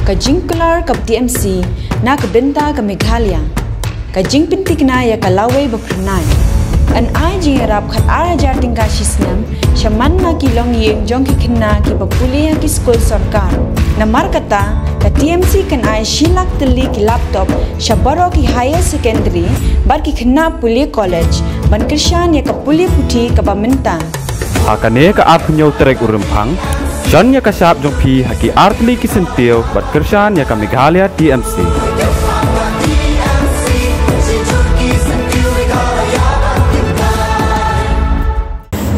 ka jingkular ka TMC na ka benta ka Meghalaya ka jingpintik na ya ka laway bakrnay an ai jing rap khat ara jarting ka shisnam shaman na ki long yeng jong ki khinna ki bapulia ki school sarkar na markata ka TMC kan ai shilak tili ki laptop shabaro ki higher secondary bar ki khinna puli college ban krishan ya ka puli puthi ka baminta hakane ka apnyo trek urumphang John ya kasap jong pi haki artli kisentil bat kershan ya ka Meghalaya TMC.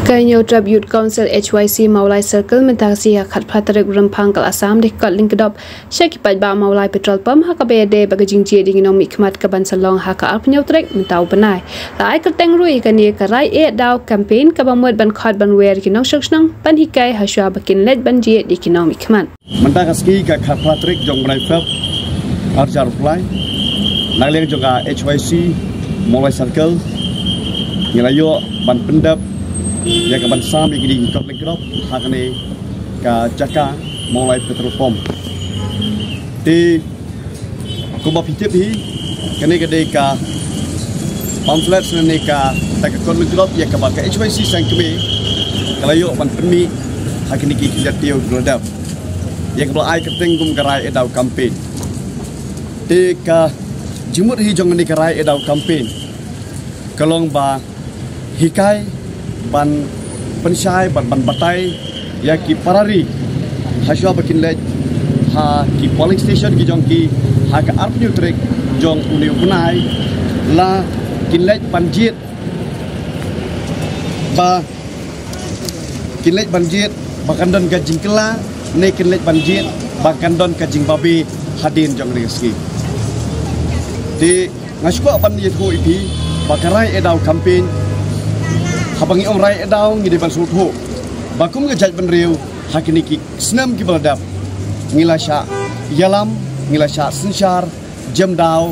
Kanyo Trap Youth Council HYC Maulai Circle mentasi khat phatarek rampang kal Assam de kat lingkdop shaki pat ba Maulai petrol pump ha ka bede bagajing je ding nom ikmat ka ban salong ha ka apnyo trek mentau banai lai ka tengrui ka ni ka rai e daw campaign ka bamwet ban khat ban wer ki nong shakhnang ban hikai haswa bakin let ban je di ki nom ikmat menta kaski ka khat phatarek jong banai phap arjar fly nagleng jonga HYC Maulai Circle ngelayo ban pendap ya kaban sam igdi kop lengkrop hakane ka jaka Maulai petrol pump ti kuba pitip hi kene gede ka pamphlets ne ka tak kon lengkrop ya ka ka HYC sang keme kalayo ban pemi hakane ki jatio grodap ya ka ai keteng gum karai edau campaign ti ka jimut hi jong ne karai edau campaign kalong ba hikai ban pensyai ban batai ya ki parari haswa bakin lej ha ki polling station ki jong ki ha ka arpnyu trek jong uni unai la kin lej banjit ba kin lej banjit bakandon ka jingkela ne kin lej banjit bakandon ka jingbabi hadin jong reski di ngashko pan ye tho ipi bakarai edau campaign habangi om rai edau ngide ban sultho bakum ngejaj ban riu hakini ki snam ki baladap ngilasha yalam ngilasha sinshar jam dau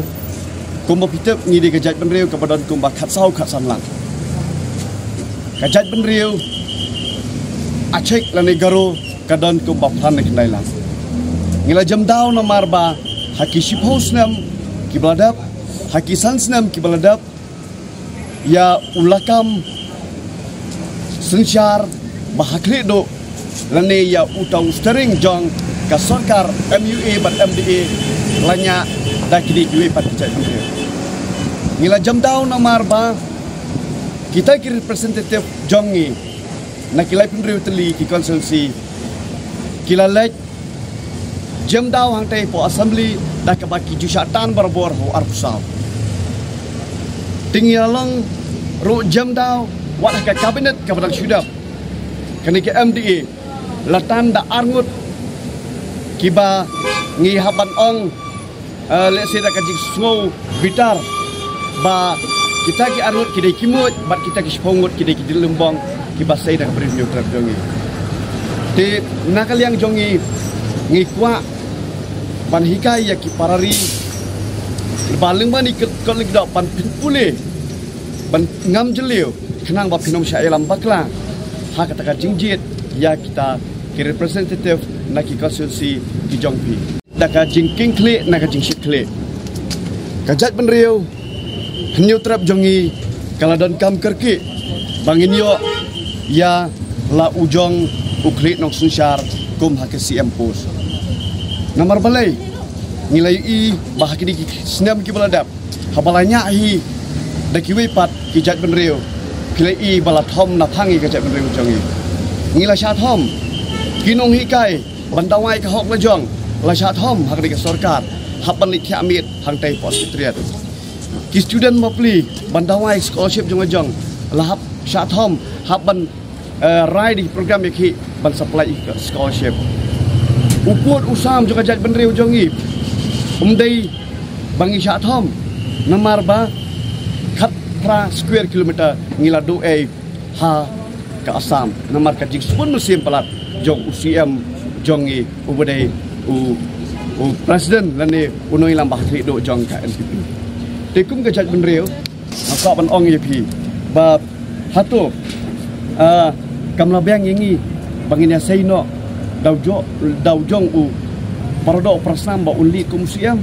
kumba pitep ngide ngejaj ban riu kabadon kumba khat sau khat sanlang ngejaj ban riu achek lane garo kadon kumba phan nek dailang ngila jam dau na marba haki shipho snam ki baladap haki san snam ki baladap ya ulakam Sensyar bahakli do lane ya utau stering jong ka sarkar MUA bat MDA lanya dakini kiwe pat cai ngila jam daw na marba kita ki representative jongi na kilai pendri utli ki konsulsi kila lek jam daw hang tai po assembly dak ka baki jusatan barbor ho arpusau tinggalong ru jam daw wat ka kabinet ka badang syudap kani ke MDA latan da arngut kiba ngi haban ong lese da kajik sngo bitar ba kita ki arngut kidai kimut bat kita ki spongut kidai ki lembong kiba sai da kabrin yo trap jongi te nakal yang jongi ngi kwa ban hikai ya ki parari baleng ban ikut kolik da pan pule ban ngam jelio kenang ba pinom syai lam bakla ha kata ka jingjit ya kita ki representative na ki konsulsi ki jongpi da ka jingking kle na ka jingshit kle kajat ben riu henyu trap jongi kala don kam kerki bangin yo ya la ujong ukli nok sunsyar kum ha ke CM post nomor balai nilai i bahaki di snam ki baladap habalanya hi da ki wepat ki jat ben riu kilai i balathom na phangi ka jat ben riu jongi ngila sha thom kinong hikai bandawai ka hok la jong la sha thom hak di ka sarkar haban li thia mit hang tai post triat ki student mapli bandawai scholarship jong jong la hap sha thom haban rai di program ki ban supply scholarship uput usam jong jat ben riu jongi umdai bangi sha thom namar ba khat pra square kilometer ngila do ha ka Assam namar ka jing sun musim palat jong UCM jongi ubadai u president lane unoi lam bahri do jong ka NPP tekum ka jat ben riu ka ban ong yepi ba hatu kamla bang yangi bangin ya sei no dau jong u Paradok prasam ba unli kumsiam.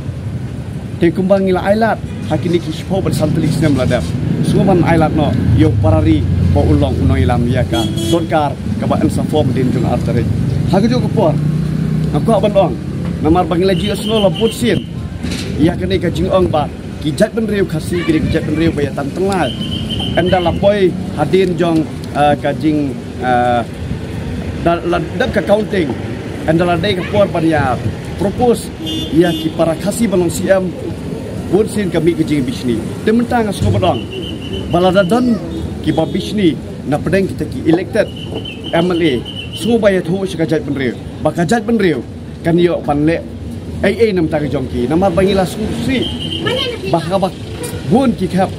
Te kumbang ngila ailat hakini kispo ber santelik sinem ladap. Suman ailat no yo parari ba ulong unoi lam ya ka. Sonkar ka ba en safom din jung artare. Hagejo kapor. Aku aban ong. Namar bangila ji osno la putsin. Ya kene ka jing ong ba. Kijat ben riu khasi kiri kijat ben riu ba ya tan tengal. Enda lapoi hadin jong kajing dalam accounting adalah day kapor banyak propose ya ki para kasih balong siam bursin kami kajing bisni tementang asko badang baladadan ki ba bisni na pedeng kita ki elected MLA semua bayar tu sekajat benriu bakajat benriu kan yo panle AA nam tak jongki nama bangila susi bahkan bun ki kap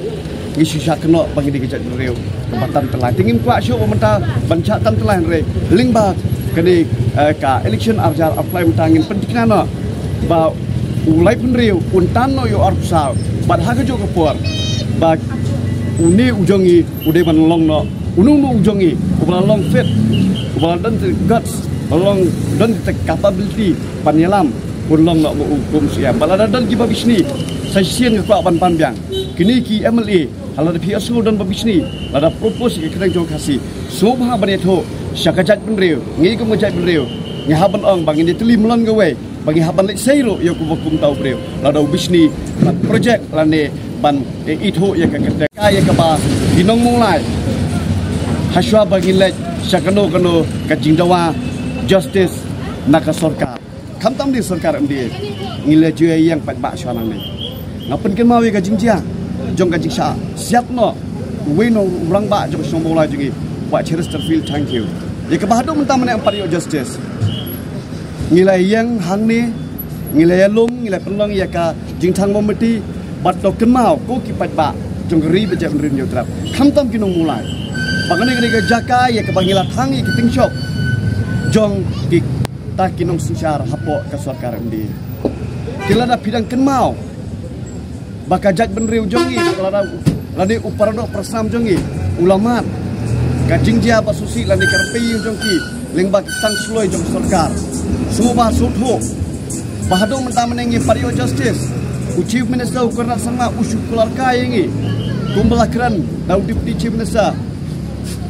isu sakno bagi dikejat benriu kebatan telah tingin kuat syuk pemerintah bancatan telah re lingba kini ka election arjar apply mentangin pentingna no ba ulai benriu untan no yo arpsal bad ha kejo kepor ba uni ujongi ude ban long no unung no ujongi ubala long fit ubala dan guts long dan capability panyalam ulong no hukum siam balada dan kiba bisni sesien ke ban panbiang kini ki MLA kalau ada pihak seluruh dan berbisni, ada propose ke kita jom kasih. Semua bahagian itu, syakajat benriu, ngi kemujat benriu, ngi haban ong, bagi dia teli melon gawe, bagi haban lek sayro, ya kubakum tahu benriu. Ada bisni, projek, lane ban itu ya kita kaya keba, dinong mulai. Haswa bagi lek syakano kano kajing dawa, justice nak sorkar. Kam tam di sorkar MDA, ngile jual yang pat syanang ni. Ngapen kan mawi kajing dia. Jom kajik sya siap no wino ulang ba jom sombola jungi buat Chesterfield thank you ya kebahadu mentah mana empat yo justice ngilai yang hang ni ngilai lum ngilai penlong ya ka jingthang mometi bat do kenmau ko kipat ba jong ri be jam rin yo trap kham tam kinong mulai bagane ke jaka ya ke bangila thang ya kiting shop jong ki ta kinong susyar hapo ka sarkar ndi kila da pidang kenmau bakajat benriu jongi lade uparadok persam jongi ulamat kajing dia basusi lade karpi jongki lengba tang sloi jong sarkar semua suthu bahado mentah menengi pario justice chief minister ukurna sama usuk keluarga yengi kumbala kran dau deputy chief minister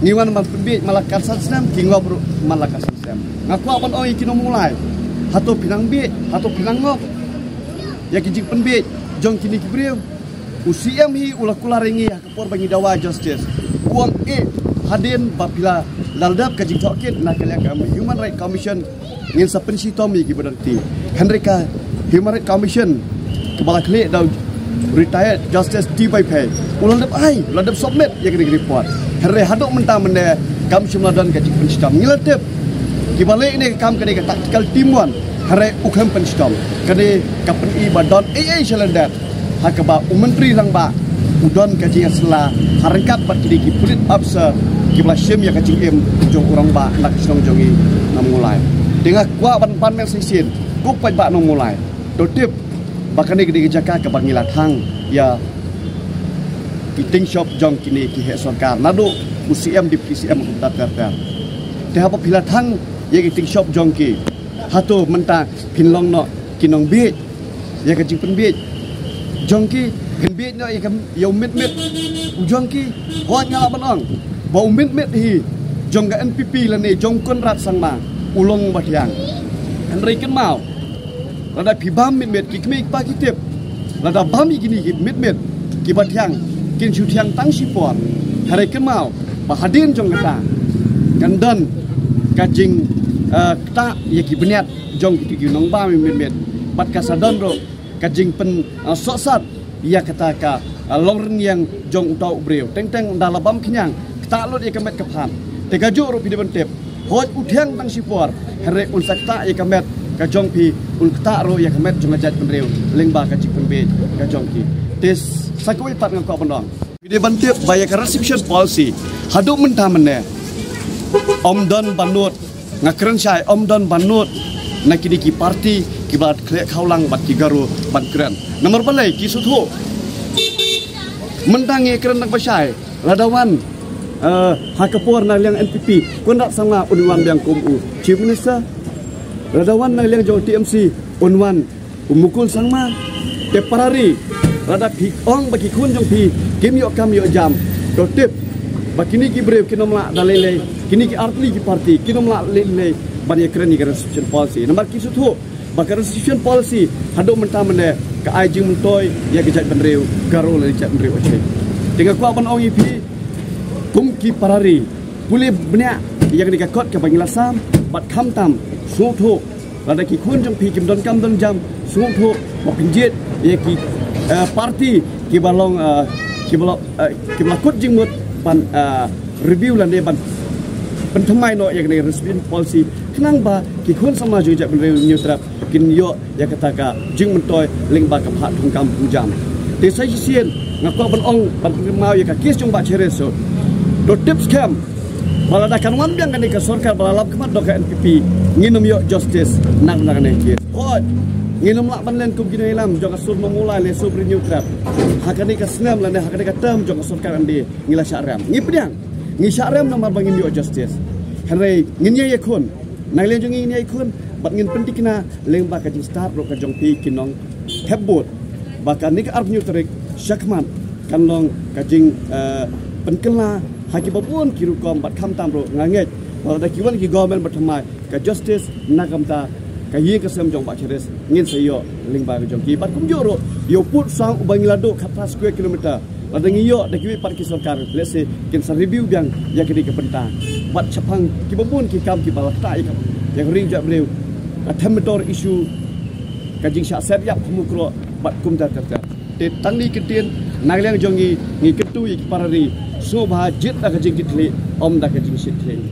niwan man pembi malakar sistem kingwa malakar sistem ngaku apan oi kino mulai hato pinang bi hato pinang ngop ya kijing penbi jong kini kibriu usiam hi ulah kularingi ya kapor bagi dawa justice uang hadin babila ladap kajing tokit nak kalian kami human right commission ngin sapensi tomi ki berarti henrika human right commission kepala klik dah retired justice di by pay ulah ladap submit ya kini report henre hadok mentah mende kam semladan kajing penstam ngilatep ki balik ni kam kini ka tactical team 1 Hari ukam penstom, kini kapan ibadat seladat, hakaba umentri lang ba, udon kaji asla, harangkat bat kini kipulit absa, kibla sim ya kaji jong orang ba nak senong jongi namulai. Dengan kuat ban mel sisin, kuk pai ba namulai. Dotip, bakane kini jaka kebangilat hang ya kiting shop jong kini kihe sarkar. Nado UCM di PCM kudat terter. Tehapa pilat hang ya kiting shop jong ki. Hatu mentah pinlong no kinong bit ya kajing penbit jongki penbit no ya mit jongki hot ngala banong ba mit hi jong ga NPP lane jong konrat sangma ulong batyang henry ken mau lada pibam mit ki kmik pa kitip lada bami gini mit ki batyang kin syutiang tang sipor henry ken mau ba hadin jong kata kandan kajing ta ya ki beniat jong ki nong ba mit bat kasadon ro kajing pen sosat ya kata ka longren yang jong tau breu teng dalabam kenyang ta lot ya kemet kaphan te gaju ro pide bentep hoj uthiang tang sipor here un sakta ya kemet ka jong pi un ta ro ya kemet jong ajat penreu lengba ka jing penbe ka jong ki tes sakoi tat ngak pendong pide bentep baya ka reception policy hadu mentah menne omdon banut ngakren syai omdon banut nakini ki parti ki bat klek khaulang bat ki garu bat kren nomor balai ki suthu mendangi kren nak basai ladawan hakapor na liang NPP kundak sama unwan biang kumu chief minister Radawan nang liang jong TMC unwan umukul sangma teparari rada pikong bagi kun jong pi kim yo kam yo jam do tip bakini ki brev kinomla dalele kini ki artli ki parti kinomla lele bani kreni ka restitution policy nomor ki suthu baka restitution policy hado menta mene ka ai jing mentoy ya ki jat benreu garo le jat benreu oche dengan ku ban ong ipi kum ki parari puli bnya yang ni ka kot ka banglasam bat kham tam suthu rada ki kun jong pi kim don kam don jam suthu ma pinjit ya ki parti ki balong ki balakut jing mut ban review lan de ban ban thamai no yang ni restitution policy kenang ba ki kun sama ju jat benreu new trap kin yo ya kata ka jing mentoy ling ba ka phat thung kam jam te sai sien ngakwa ban ong ban mau ya ka kes jong ba chereso do tips camp bala da kan wan biang kan ka sarkar bala lab kemat do ka NPP nginum yo justice nak nak ne kes hot nginum lak ban len kum kini lam jong asur memulai le sub renew trap hakani ka snam lan hakani ka term jong sarkar andi ngila syarem ngi pediang ngi syarem nomor bangin yo justice hanrei nginya ye khun nang len jong ngi ye khun bat ngin penting kena leng ba ka jing start ro ka jong pi kinong hebut bahkan nik arb new trek syakman kan long ka jing penkela haki babun kiru kom bat kham tam ro nganget da kiwan ki government bat thamai ka justice nakam ta ka ye ka sem jong ba cheres ngin sayo leng ba ka jong ki bat kum yo ro yo put sang ubangilado khata square kilometer ada ngiyo da kiwi par ki sarkar let's say kin sa review biang ya kedi ka penta bat chapang ki babun ki kam ki balak ta ikam yang ring jak beliau athamator issue kajing syak set yap pemukro bat kum ta ta te tangli ketien nagliang jongi ngi ketu ik parari so bha jit da kajing kitli om da kajing sitling